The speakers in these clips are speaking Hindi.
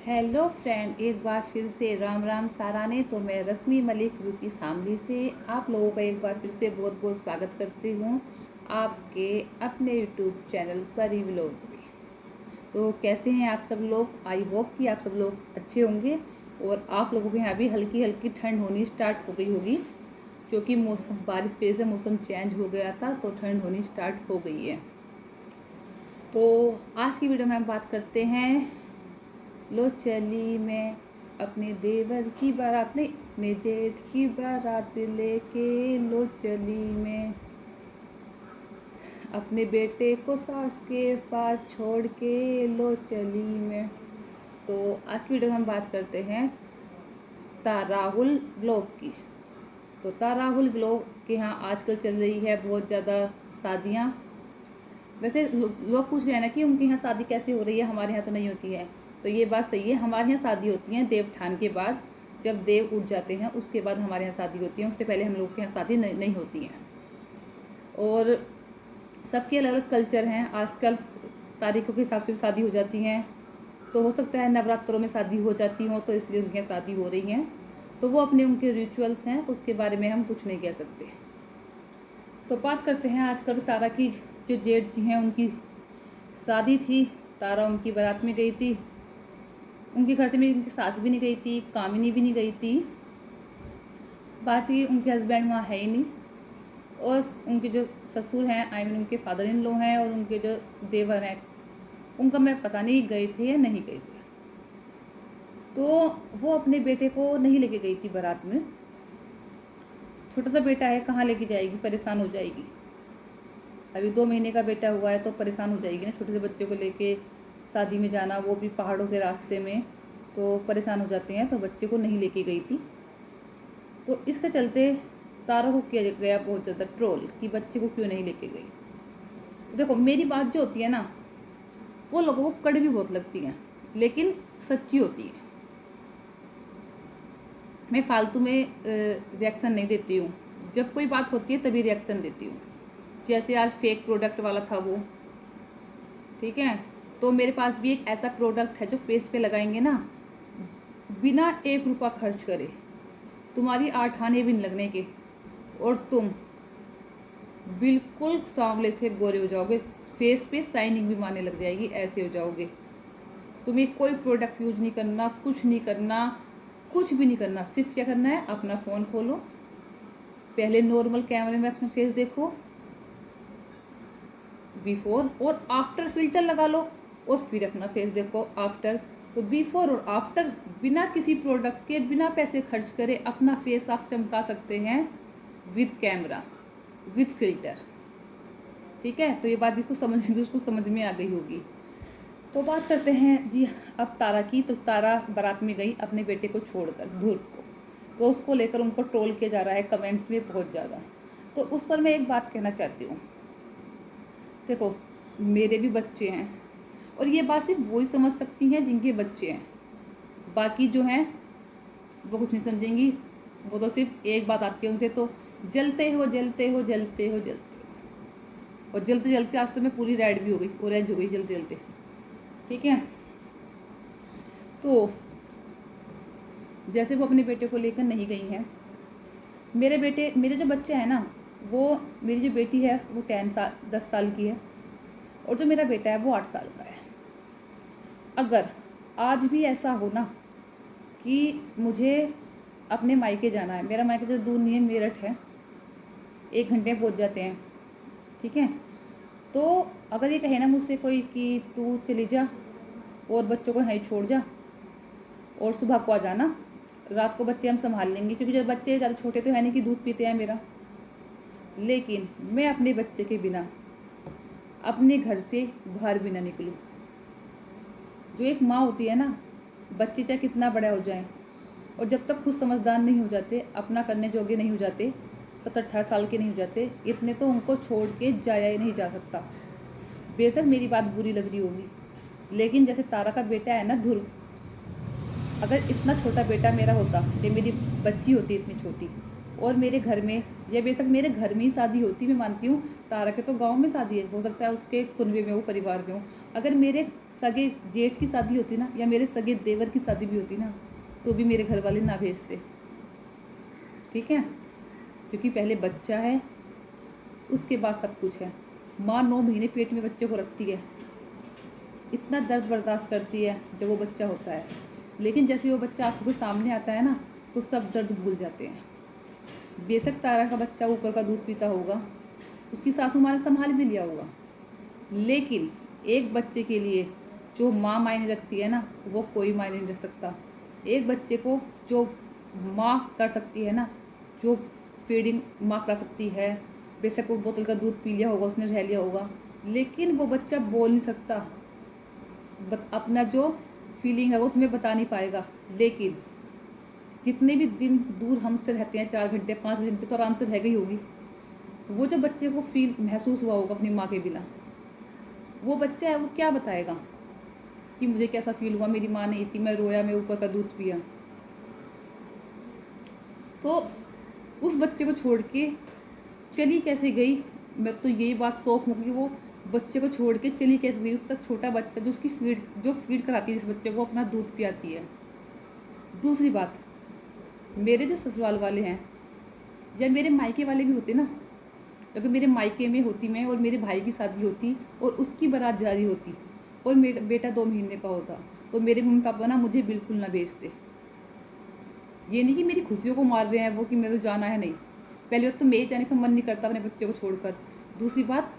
हेलो फ्रेंड, एक बार फिर से राम राम साराने। तो मैं रश्मि मलिक यूपी शामली से आप लोगों का एक बार फिर से बहुत बहुत स्वागत करती हूँ आपके अपने यूट्यूब चैनल परी व्लॉग में। तो कैसे हैं आप सब लोग? आई होप कि आप सब लोग अच्छे होंगे। और आप लोगों के यहाँ भी हल्की हल्की ठंड होनी स्टार्ट हो गई होगी, क्योंकि मौसम बारिश की वजह से मौसम चेंज हो गया था, तो ठंड होनी स्टार्ट हो गई है। तो आज की वीडियो में हम बात करते हैं, लो चली मैं अपने देवर की बारात, नहीं अपने जेठ की बारात लेके, लो चली मैं अपने बेटे को सास के पास छोड़ के, लो चली मैं। तो आज की वीडियो में हम बात करते हैं ताराहुल व्लॉग की। तो ताराहुल व्लॉग के यहाँ आजकल चल रही है बहुत ज़्यादा शादियाँ। वैसे लोग पूछ रहे हैं ना कि उनके यहाँ शादी कैसे हो रही है, हमारे यहाँ तो नहीं होती है। तो ये बात सही है, हमारे यहाँ शादी होती है देवठान के बाद, जब देव उठ जाते हैं उसके बाद हमारे यहाँ शादी होती है। उससे पहले हम लोग के यहाँ शादी नहीं होती है। और सबके अलग अलग कल्चर हैं। आजकल तारीखों के हिसाब से भी शादी हो जाती हैं। तो हो सकता है नवरात्रों में शादी हो जाती हो, तो इसलिए उनके यहाँ शादी हो रही हैं। तो वो अपने उनके रिचुअल्स हैं, उसके बारे में हम कुछ नहीं कह सकते। तो बात करते हैं आजकल तारा की। जो जेठ जी हैं उनकी शादी थी। तारा उनकी बारात में गई थी। उनके घर से मेरी उनकी सास भी नहीं गई थी, कामिनी भी नहीं गई थी। बाकी उनके हस्बैंड वहाँ है ही नहीं। और उनके जो ससुर हैं, आई मीन उनके फादर इन लॉ हैं, और उनके जो देवर हैं, उनका मैं पता नहीं गए थे या नहीं गए थे। तो वो अपने बेटे को नहीं लेके गई थी बारात में। छोटा सा बेटा है, कहाँ लेके जाएगी, परेशान हो जाएगी। अभी 2 महीने का बेटा हुआ है तो परेशान हो जाएगी ना, छोटे से बच्चे को लेके शादी में जाना, वो भी पहाड़ों के रास्ते में, तो परेशान हो जाते हैं। तो बच्चे को नहीं लेके गई थी। तो इसके चलते तारा को किया गया बहुत ज़्यादा ट्रोल कि बच्चे को क्यों नहीं लेके गई। तो देखो, मेरी बात जो होती है ना, वो लोगों को कड़वी बहुत लगती है, लेकिन सच्ची होती है। मैं फालतू में रिएक्शन नहीं देती हूँ। जब कोई बात होती है तभी रिएक्शन देती हूँ। जैसे आज फेक प्रोडक्ट वाला था वो, ठीक है। तो मेरे पास भी एक ऐसा प्रोडक्ट है जो फेस पे लगाएंगे ना, बिना 1 रुपया खर्च करे, तुम्हारी 8 आने भी नहीं लगने के, और तुम बिल्कुल सांवले से गोरे हो जाओगे। फेस पे शाइनिंग भी मारने लग जाएगी, ऐसे हो जाओगे। तुम्हें कोई प्रोडक्ट यूज नहीं करना, कुछ नहीं करना, कुछ भी नहीं करना। सिर्फ क्या करना है, अपना फ़ोन खोलो, पहले नॉर्मल कैमरे में अपना फेस देखो, बिफोर और आफ्टर फिल्टर लगा लो, और फिर अपना फेस देखो आफ्टर। तो बिफोर और आफ्टर, बिना किसी प्रोडक्ट के, बिना पैसे खर्च करे अपना फेस आप चमका सकते हैं विद कैमरा, विद फिल्टर। ठीक है। तो ये बात जिसको समझ उसको समझ में आ गई होगी। तो बात करते हैं जी अब तारा की। तो तारा बारात में गई अपने बेटे को छोड़कर, ध्रुव को। तो उसको लेकर उनको ट्रोल किया जा रहा है कमेंट्स में बहुत ज़्यादा। तो उस पर मैं एक बात कहना चाहती हूँ। देखो, मेरे भी बच्चे हैं, और ये बात सिर्फ वही समझ सकती हैं जिनके बच्चे हैं। बाकी जो हैं वो कुछ नहीं समझेंगी। वो तो सिर्फ एक बात आती है उनसे, तो जलते हो जलते हो जलते हो जलते हो। और जलते जलते आज तो मैं पूरी रेड भी हो गई, ऑरेंज हो गई जलते जलते। ठीक है। तो जैसे वो अपने बेटे को लेकर नहीं गई हैं, मेरे जो बच्चे हैं ना, वो, मेरी जो बेटी है वो 10 साल की है, और जो मेरा बेटा है वो 8 साल का है। अगर आज भी ऐसा हो ना कि मुझे अपने मायके जाना है, मेरा मायके जो दूर नहीं है, मेरठ है, 1 घंटे में पहुँच जाते हैं, ठीक है। तो अगर ये कहे ना मुझसे कोई कि तू चली जा और बच्चों को यहीं छोड़ जा, और सुबह को आ जाना, रात को बच्चे हम संभाल लेंगे, क्योंकि जब बच्चे ज़्यादा छोटे तो है नहीं कि दूध पीते हैं मेरा। लेकिन मैं अपने बच्चे के बिना अपने घर से बाहर भी ना निकलूँ। जो एक माँ होती है ना, बच्चे चाहे कितना बड़ा हो जाए, और जब तक खुद समझदार नहीं हो जाते, अपना करने जोगे नहीं हो जाते, 17-18 साल के नहीं हो जाते, इतने तो उनको छोड़ के जाया ही नहीं जा सकता। बेशक मेरी बात बुरी लग रही होगी, लेकिन जैसे तारा का बेटा है ना ध्रुव, अगर इतना छोटा बेटा मेरा होता, या मेरी बच्ची होती इतनी छोटी, और मेरे घर में, या बेशक मेरे घर में ही शादी होती, मैं मानती हूँ, तारा के तो गांव में शादी है, हो सकता है उसके कुनबे में हो, परिवार में हो, अगर मेरे सगे जेठ की शादी होती ना, या मेरे सगे देवर की शादी भी होती ना, तो भी मेरे घर वाले ना भेजते। ठीक है, क्योंकि पहले बच्चा है, उसके बाद सब कुछ है। माँ 9 महीने पेट में बच्चे को रखती है, इतना दर्द बर्दाश्त करती है जब वो बच्चा होता है, लेकिन जैसे वो बच्चा आपको सामने आता है ना, तो सब दर्द भूल जाते हैं। बेशक तारा का बच्चा ऊपर का दूध पीता होगा, उसकी सासू माँ ने संभाल भी लिया होगा, लेकिन एक बच्चे के लिए जो माँ मायने रखती है ना, वो कोई मायने नहीं रख सकता। एक बच्चे को जो माँ कर सकती है ना, जो फीडिंग माँ करा सकती है, बेशक वो बोतल का दूध पी लिया होगा, उसने रह लिया होगा, लेकिन वो बच्चा बोल नहीं सकता, अपना जो फीलिंग है वो तुम्हें बता नहीं पाएगा। लेकिन जितने भी दिन दूर हमसे रहते हैं, 4 घंटे 5 घंटे तो आराम से रह गई होगी, वो जो बच्चे को फील महसूस हुआ होगा अपनी माँ के बिना, वो बच्चा है वो क्या बताएगा कि मुझे कैसा फील हुआ, मेरी माँ नहीं थी, मैं रोया, मैं ऊपर का दूध पिया। तो उस बच्चे को छोड़ के चली कैसे गई, मैं तो यही बात शौक हूँ कि वो बच्चे को छोड़ के चली कैसे गई। उतना छोटा बच्चा जो उसकी फीड कराती है, जिस बच्चे को अपना दूध पियाती है। दूसरी बात, मेरे जो ससुराल वाले हैं या मेरे मायके वाले भी होते ना, अगर मेरे मायके में होती मैं और मेरे भाई की शादी होती और उसकी बारात जारी होती और मेरा बेटा 2 महीने का होता, तो मेरे मम्मी पापा ना मुझे बिल्कुल ना भेजते। ये नहीं कि मेरी खुशियों को मार रहे हैं वो कि मेरे को जाना है, नहीं। पहली बात तो मेरे जाने का मन नहीं करता अपने बच्चे को छोड़कर। दूसरी बात,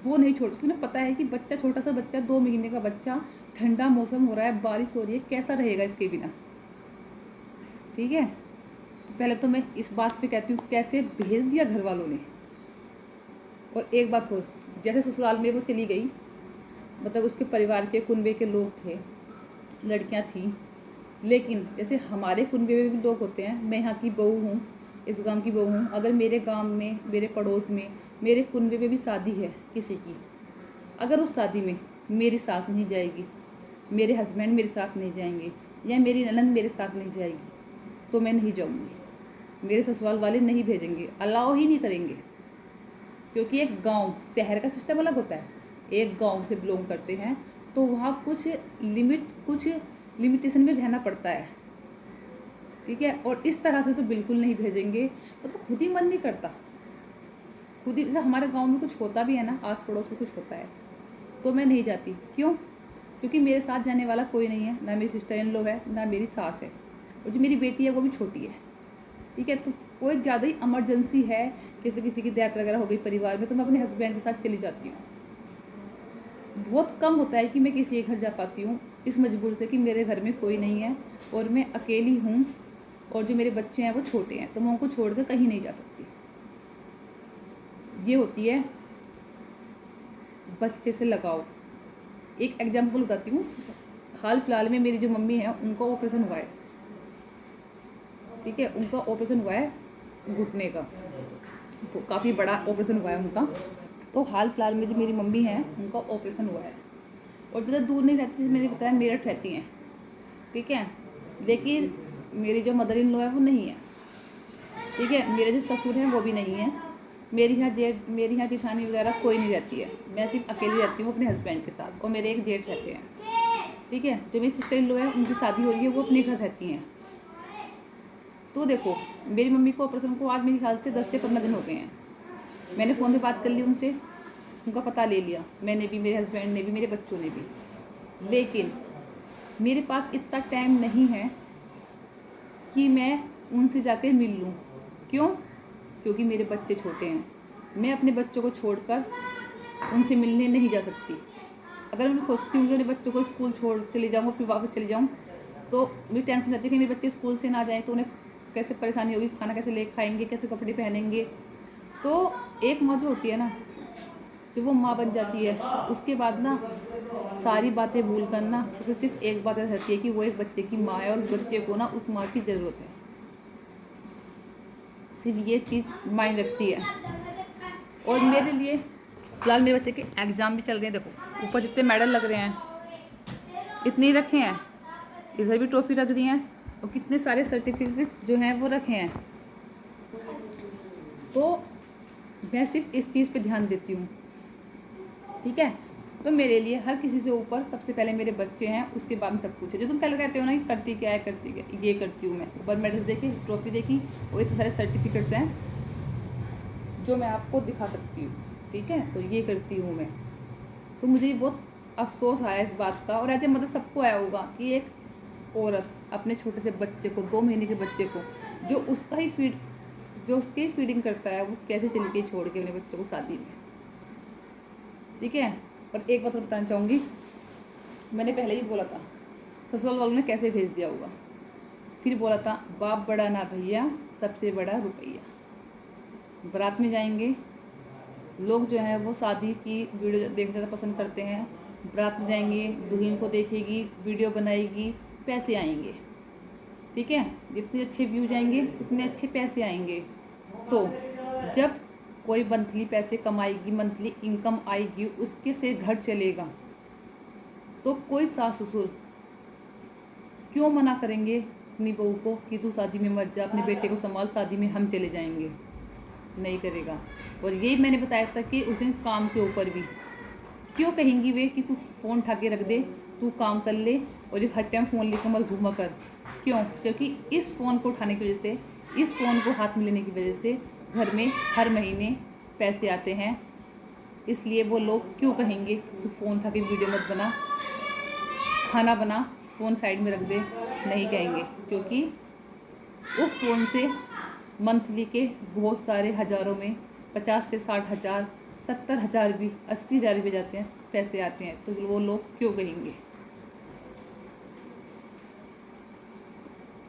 वो नहीं छोड़, क्योंकि उन्हें पता है कि बच्चा, छोटा सा बच्चा, 2 महीने का बच्चा, ठंडा मौसम हो रहा है, बारिश हो रही है, कैसा रहेगा इसके बिना। ठीक है, तो पहले तो मैं इस बात पे कहती हूँ कैसे भेज दिया घर वालों ने। और एक बात और, जैसे ससुराल में वो चली गई, मतलब उसके परिवार के कुनबे के लोग थे, लड़कियां थीं, लेकिन जैसे हमारे कुनबे में भी लोग होते हैं, मैं यहाँ की बहू हूँ, इस गांव की बहू हूँ, अगर मेरे गांव में, मेरे पड़ोस में, मेरे कुनबे में भी शादी है किसी की, अगर उस शादी में मेरी सास नहीं जाएगी, मेरे हस्बैंड मेरे साथ नहीं जाएंगे, या मेरी ननद मेरे साथ नहीं जाएगी, तो मैं नहीं जाऊँगी। मेरे ससुराल वाले नहीं भेजेंगे, अलाउ ही नहीं करेंगे, क्योंकि एक गांव, शहर का सिस्टम अलग होता है, एक गांव से बिलोंग करते हैं, तो वहाँ कुछ लिमिटेशन में रहना पड़ता है। ठीक है, और इस तरह से तो बिल्कुल नहीं भेजेंगे, मतलब खुद ही मन नहीं करता, खुद ही। जैसे हमारे गांव में कुछ होता भी है ना, आस पड़ोस में कुछ होता है, तो मैं नहीं जाती। क्यों? क्योंकि मेरे साथ जाने वाला कोई नहीं है, ना मेरी सिस्टर इन लॉ है, ना मेरी सास है, और जो मेरी बेटी है वो भी छोटी है। ठीक है, तो कोई ज़्यादा ही इमरजेंसी है, जैसे किसी की डेथ वगैरह हो गई परिवार में, तो मैं अपने हस्बैंड के साथ चली जाती हूँ। बहुत कम होता है कि मैं किसी के घर जा पाती हूँ, इस मजबूर से कि मेरे घर में कोई नहीं है और मैं अकेली हूँ, और जो मेरे बच्चे हैं वो छोटे हैं, तो मैं उनको छोड़कर कहीं नहीं जा सकती। ये होती है बच्चे से लगाओ। एक एग्जाम्पल बताती हूँ, हाल फिलहाल में मेरी जो मम्मी है उनका ऑपरेशन हुआ है। ठीक है, उनका ऑपरेशन हुआ है घुटने का, काफ़ी बड़ा ऑपरेशन हुआ है उनका। तो हाल फिलहाल में जो मेरी मम्मी है उनका ऑपरेशन हुआ है, और ज़्यादा दूर नहीं रहती, मैंने बताया मेरठ रहती हैं। ठीक है, लेकिन मेरी जो मदर इन लॉ है वो नहीं है। ठीक है, मेरे जो ससुर हैं वो भी नहीं है, मेरी यहाँ जेठानी वगैरह कोई नहीं रहती है, मैं सिर्फ अकेली रहती हूँ अपने हस्बैंड के साथ, और मेरे एक जेठ रहते हैं। ठीक है, जो मेरी सिस्टर इन लॉ है उनकी शादी हो रही है, वो अपने घर रहती हैं। तो देखो, मेरी मम्मी को ऑपरेशन को आज मेरे ख्याल से 10 से 15 दिन हो गए हैं। मैंने फ़ोन पे बात कर ली उनसे, उनका पता ले लिया, मैंने भी, मेरे हस्बैंड ने भी, मेरे बच्चों ने भी, लेकिन मेरे पास इतना टाइम नहीं है कि मैं उनसे जाकर मिल लूँ। क्यों? क्योंकि मेरे बच्चे छोटे हैं, मैं अपने बच्चों को छोड़कर उनसे मिलने नहीं जा सकती। अगर मैं सोचती हूँ कि मेरे बच्चों को स्कूल छोड़ चले जाऊँ, फिर वापस चले जाऊँ, तो मुझे टेंशन रहती है कि मेरे बच्चे स्कूल से ना जाएँ तो उन्हें कैसे परेशानी होगी, खाना कैसे ले खाएंगे, कैसे कपड़े पहनेंगे। तो एक माँ जो होती है ना, जब वो माँ बन जाती है, उसके बाद ना सारी बातें भूल कर ना उसे सिर्फ एक बात याद रहती है कि वो एक बच्चे की माँ है, और उस बच्चे को ना उस माँ की ज़रूरत है, सिर्फ ये चीज़ मायने रखती है। और मेरे लिए फिलहाल मेरे बच्चे के एग्ज़ाम भी चल रहे हैं, देखो ऊपर जितने मेडल लग रहे हैं इतने ही रखे हैं, इधर भी ट्रॉफी रख रही हैं, और कितने सारे सर्टिफिकेट्स जो हैं वो रखे हैं। तो मैं सिर्फ इस चीज़ पे ध्यान देती हूँ। ठीक है, तो मेरे लिए हर किसी से ऊपर सबसे पहले मेरे बच्चे हैं, उसके बाद में सब कुछ है। जो तुम पहले कहते हो ना कि करती क्या है, करती क्या, ये करती हूँ मैं। ऊपर मेडल्स देखी, ट्रॉफी देखी, और इतने सारे सर्टिफिकेट्स हैं जो मैं आपको दिखा सकती हूँ, ठीक है। तो ये करती हूँ मैं। तो मुझे बहुत अफसोस आया इस बात का, और एज ए मदर सबको आया होगा कि एक औरत अपने छोटे से बच्चे को, 2 महीने के बच्चे को, जो उसकी फीडिंग करता है, वो कैसे चली गई छोड़ के अपने बच्चों को शादी में, ठीक है। और एक बात और बताना चाहूँगी, मैंने पहले ही बोला था, ससुराल वालों ने कैसे भेज दिया होगा। फिर बोला था, बाप बड़ा ना भैया, सबसे बड़ा रुपया। बारात में जाएंगे लोग, जो है वो शादी की वीडियो देखना ज़्यादा पसंद करते हैं। बारात में जाएंगे, दुल्हन को देखेगी, वीडियो बनाएगी, पैसे आएंगे, ठीक है। जितने अच्छे व्यू जाएंगे उतने अच्छे पैसे आएंगे। तो जब कोई मंथली पैसे कमाएगी, मंथली इनकम आएगी, उसके से घर चलेगा, तो कोई सास ससुर क्यों मना करेंगे अपनी बहू को कि तू शादी में मत जा, अपने बेटे को संभाल, शादी में हम चले जाएंगे। नहीं करेगा। और यही मैंने बताया था कि उस दिन काम के ऊपर भी क्यों कहेंगी वे कि तू फ़ोन उठा के रख दे, तू काम कर ले, और ये हर टाइम फ़ोन लेकर मत घूमा कर। क्यों? क्योंकि इस फ़ोन को उठाने की वजह से, इस फ़ोन को हाथ में लेने की वजह से घर में हर महीने पैसे आते हैं। इसलिए वो लोग क्यों कहेंगे तू फ़ोन उठा के वीडियो मत बना, खाना बना, फ़ोन साइड में रख दे। नहीं कहेंगे, क्योंकि उस फ़ोन से मंथली के बहुत सारे हज़ारों में 50 से 60 हज़ार, 70 हज़ार भी, 80 हज़ार भी जाते हैं, पैसे आते हैं। तो वो लोग क्यों कहेंगे।